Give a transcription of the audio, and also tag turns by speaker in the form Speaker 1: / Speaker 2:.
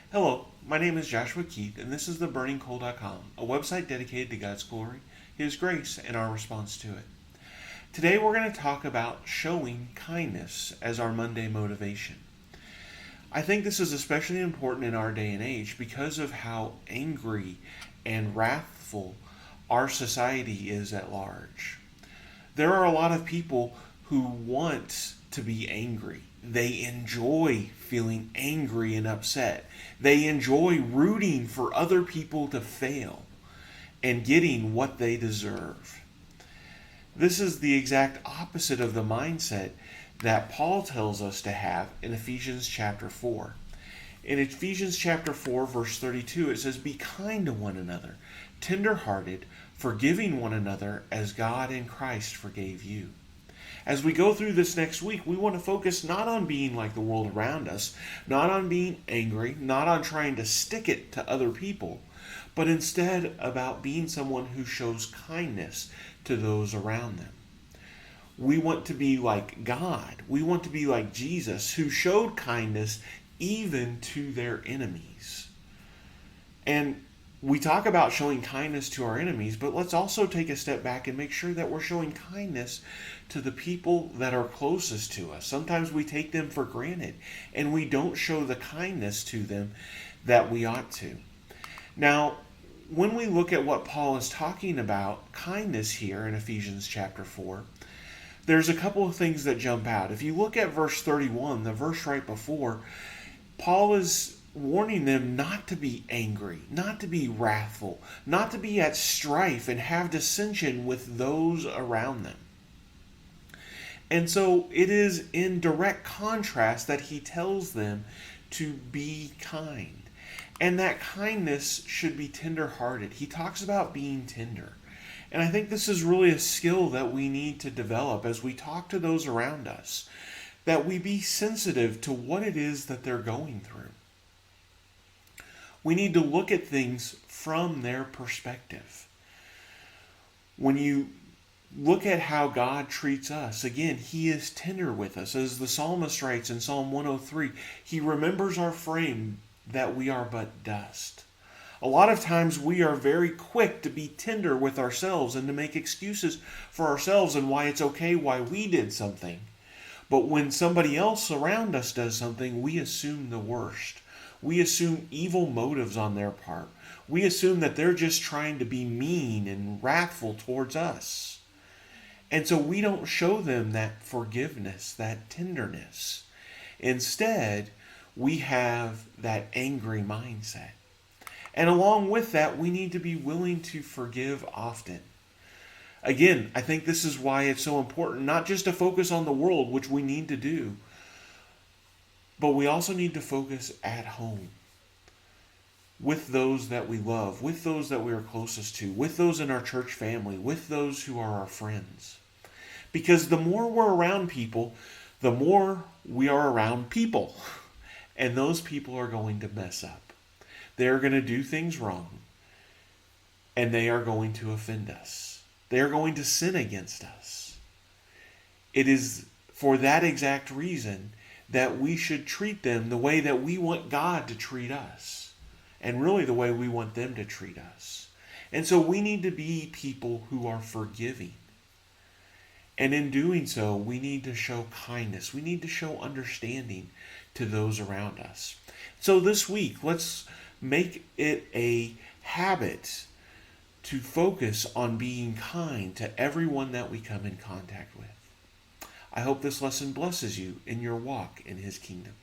Speaker 1: Hello, my name is Joshua Keith, and this is theburningcoal.com, a website dedicated to God's glory, His grace, and our response to it. Today we're going to talk about showing kindness as our Monday motivation. I think this is especially important in our day and age because of how angry and wrathful our society is at large. There are a lot of people who want to be angry. They enjoy feeling angry and upset. They enjoy rooting for other people to fail and getting what they deserve. This is the exact opposite of the mindset that Paul tells us to have in Ephesians chapter 4. In Ephesians chapter 4, verse 32, it says, "Be kind to one another, tenderhearted, forgiving one another as God in Christ forgave you." As we go through this next week, we want to focus not on being like the world around us, not on being angry, not on trying to stick it to other people, but instead about being someone who shows kindness to those around them. We want to be like God. We want to be like Jesus, who showed kindness even to their enemies. And we talk about showing kindness to our enemies, but let's also take a step back and make sure that we're showing kindness to the people that are closest to us. Sometimes we take them for granted and we don't show the kindness to them that we ought to. Now, when we look at what Paul is talking about, kindness here in Ephesians chapter 4, there's a couple of things that jump out. If you look at verse 31, the verse right before, Paul is warning them not to be angry, not to be wrathful, not to be at strife and have dissension with those around them. And so it is in direct contrast that he tells them to be kind. And that kindness should be tender-hearted. He talks about being tender. And I think this is really a skill that we need to develop as we talk to those around us, that we be sensitive to what it is that they're going through. We need to look at things from their perspective. When you look at how God treats us, again, He is tender with us. As the psalmist writes in Psalm 103, He remembers our frame, that we are but dust. A lot of times we are very quick to be tender with ourselves and to make excuses for ourselves and why it's okay why we did something. But when somebody else around us does something, we assume the worst. We assume evil motives on their part. We assume that they're just trying to be mean and wrathful towards us. And so we don't show them that forgiveness, that tenderness. Instead, we have that angry mindset. And along with that, we need to be willing to forgive often. Again, I think this is why it's so important not just to focus on the world, which we need to do, but we also need to focus at home with those that we love, with those that we are closest to, with those in our church family, with those who are our friends. Because the more we're around people, the more we are around people. And those people are going to mess up. They're going to do things wrong. And they are going to offend us. They are going to sin against us. It is for that exact reason that we should treat them the way that we want God to treat us. And really the way we want them to treat us. And so we need to be people who are forgiving. And in doing so, we need to show kindness. We need to show understanding to those around us. So this week, let's make it a habit to focus on being kind to everyone that we come in contact with. I hope this lesson blesses you in your walk in His kingdom.